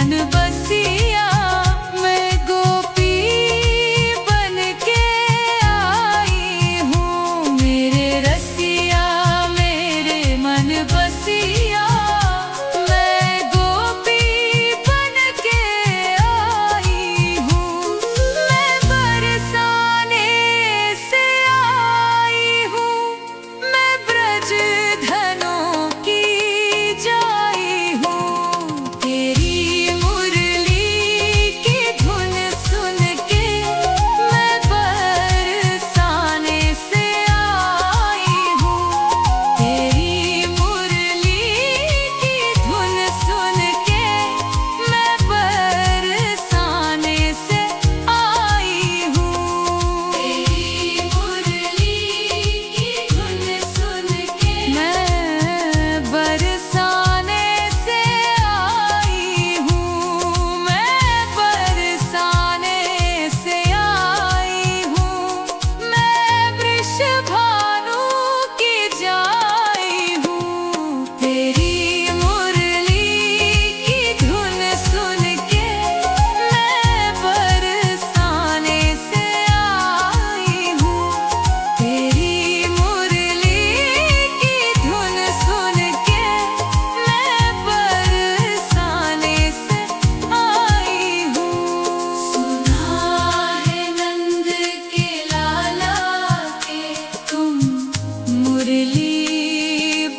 मन बसिया मैं गोपी बन के आई हूँ। मेरे रसिया मेरे मन बसिया मैं गोपी बन के आई हूँ। मैं बरसाने से आई हूँ, मैं ब्रज धनों की जाई हूँ। तेरी मुरली की धुन सुन के मैं बरसाने से आई हूँ। तेरी मुरली की धुन सुन के मैं बरसाने से आई हूँ। तेरी मुरली की धुन सुन के मैं बरसाने से आई हूँ। मैं बरसाने से आई हूँ। मैं वृषभानु की जाई हूँ। तेरी मुरली की धुन सुन के मैं बरसाने से आई हूँ। तेरी मुरली की धुन सुन के मैं बरसाने से आई हूँ। सुना है नंद के लाला के तुम मुरली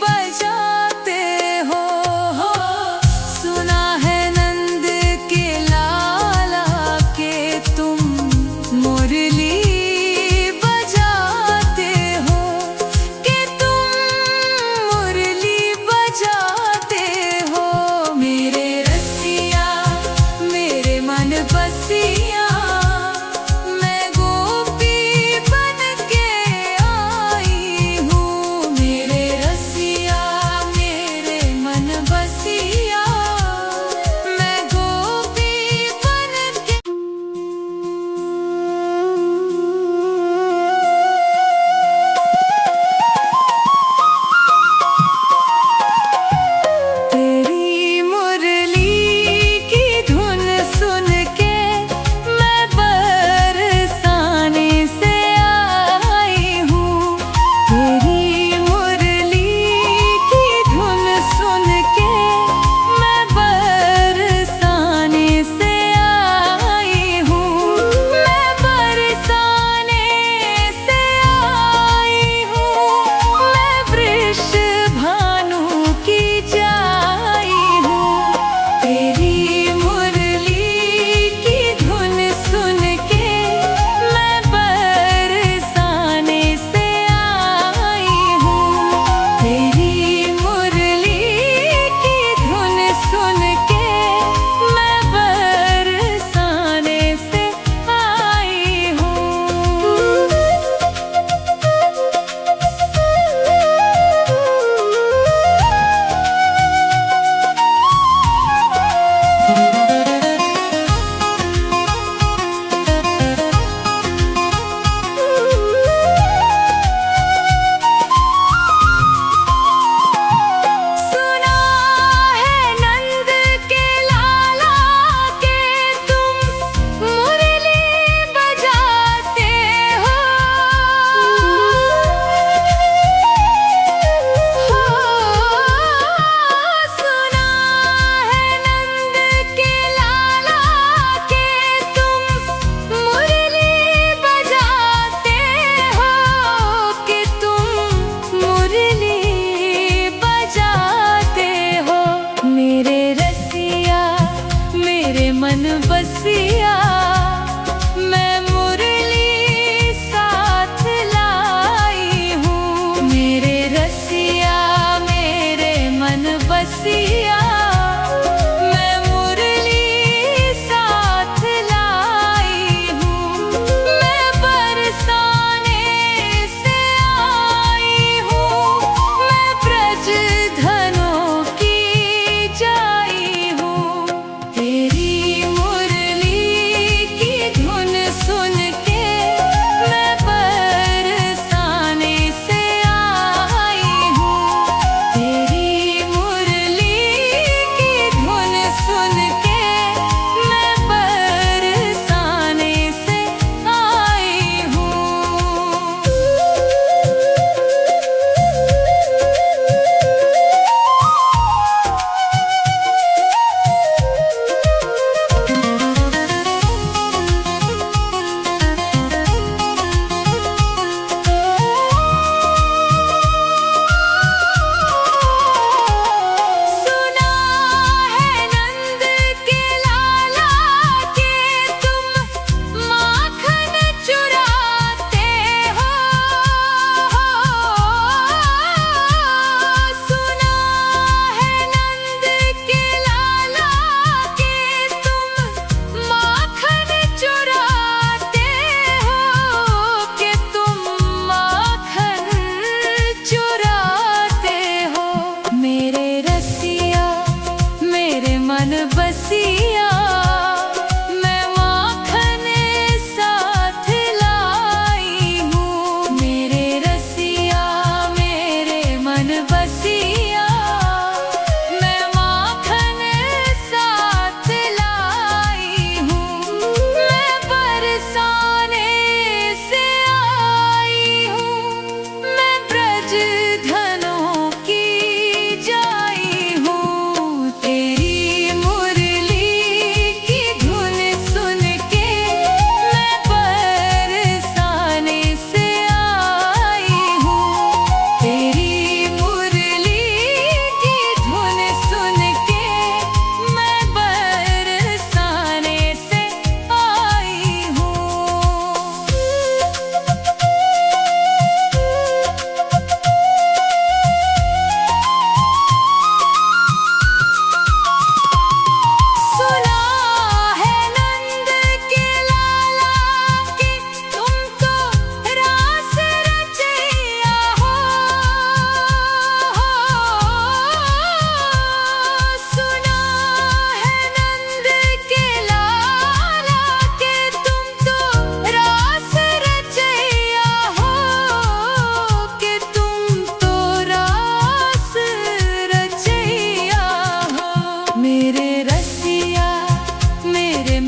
बजाते हो। सुना है नंद के लाला के तुम मुरली बजाते हो, कि तुम मुरली बजाते हो। मेरे रसिया मेरे मन बसिया मैं गोपी बन के आई हूँ। मेरे रसिया मेरे मन बसिया मैं गोपी बन के तेरी मुरली की धुन सुन के मैं बरसाने से आई हूँ। तेरी मुरली की धुन सुन के मैं बरसाने से आई हूँ। मैं बरसाने से आई हूँ। मैं वृषभानु की जाई हूँ। तेरी मुरली की धुन सुन के मैं बरसाने से आई हूँ। तेरी मुरली की धुन सुन के मैं बरसाने से आई हूँ। सुना है नंद के लाला के तुम मुरली बजाते हो। सुना है नंद के लाला के तुम मुरली बजाते हो, कि तुम मुरली बजाते हो। मेरे रसिया मेरे मन बसिया मैं मुरली साथ लाई हूँ। मेरे रसिया मेरे मन बसिया मैं मुरली साथ लाई हूँ। मैं बरसाने से आई हूँ। मैं ब्रज धनों की जाई हूँ। तेरी मुरली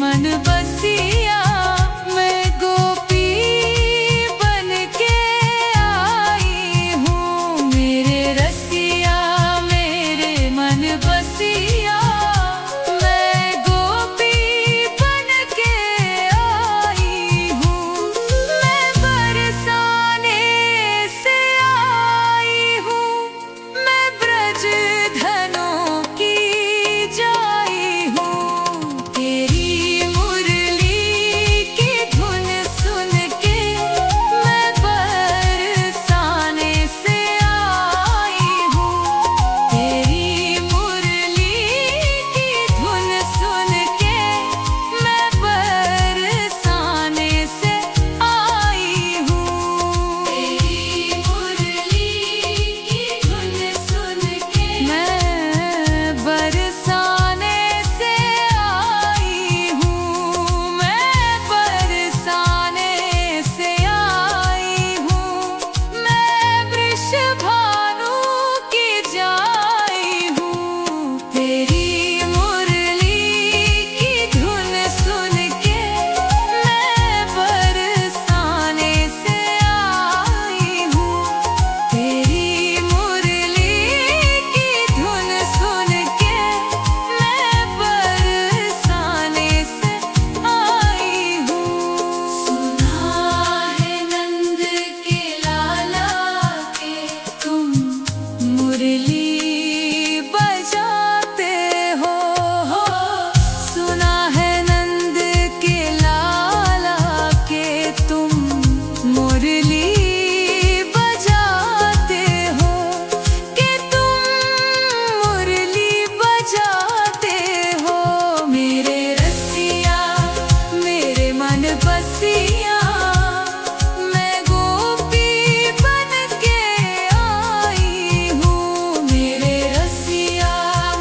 मन बसिया, मैं गोपी बन के आई हूँ। मेरे रसिया मेरे मन बसिया, मैं गोपी बन के आई हूँ। मैं बरसाने से आई हूँ, मैं ब्रज धनों की जाई हूँ। तेरी मुरली की धुन सुन के मैं बरसाने से आई हूँ। तेरी मुरली की धुन सुन के मैं बरसाने से आई हूँ। तेरी मुरली की धुन सुन के मैं बरसाने से आई हूँ। मैं बरसाने से आई हूँ। मैं वृषभानु की जाई हूँ। तेरी मुरली की धुन सुन के मैं बरसाने से आई हूँ। तेरी मुरली की धुन सुन के मैं बरसाने से आई हूँ। सुना है नंद के लाला के तुम मुरली बजाते हो। सुना है नंद के लाला के तुम मुरली बजाते हो, कि तुम मुरली बजाते हो। मेरे रसिया मेरे मन बसिया, मैं गोपी बन के आई हूँ। मेरे रसिया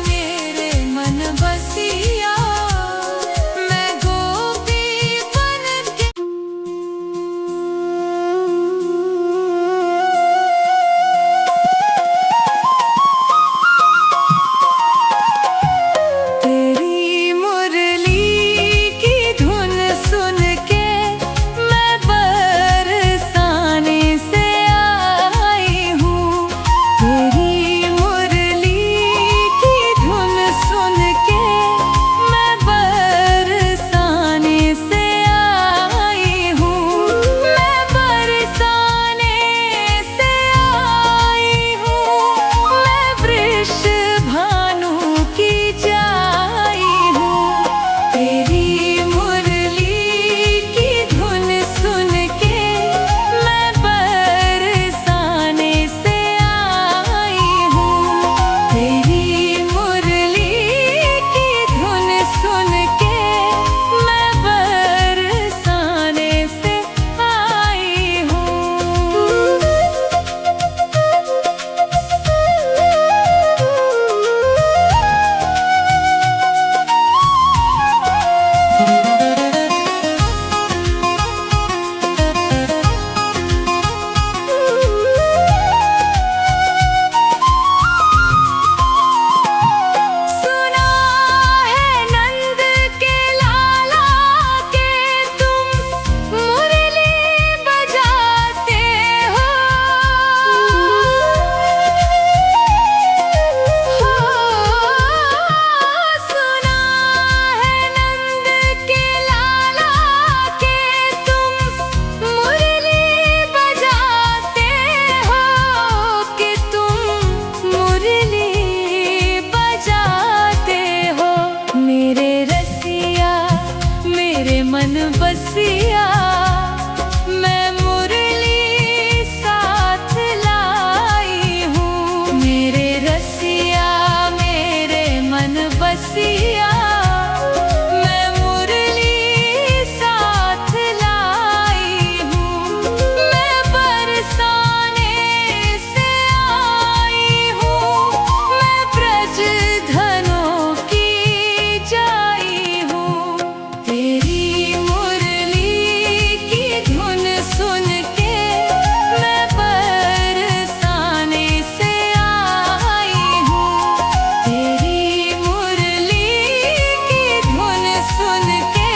मेरे मन बसिया, मैं गोपी बन के तेरी मुरली की धुन सुन के मैं बरसाने से आई हूँ। तेरी मुरली की धुन सुन के मैं बरसाने से आई हूँ। मैं बरसाने से आई हूँ। मैं वृषभानु की जाई हूँ। तेरी मुरली की धुन सुन के मैं बरसाने से आई हूँ। तेरी मुरली की धुन सुन के मैं बरसाने से आई हूँ। सुना है नंद के लाला के तुम मुरली बजाते हो। सुना है नंद के लाला के तुम मुरली बजाते हो, कि तुम मुरली बजाते हो। मेरे रसिया मेरे मन बसिया, मैं मुरली साथ लाई हूँ। मेरे रसिया मेरे मन बसिया, मैं मुरली साथ लाई हूँ। मैं बरसाने से आई हूँ। मैं ब्रज धनों की जाई हूँ। तेरी मुरली की धुन सुन के मैं बरसाने से आई हूँ। तेरी मुरली की धुन सुन के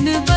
मन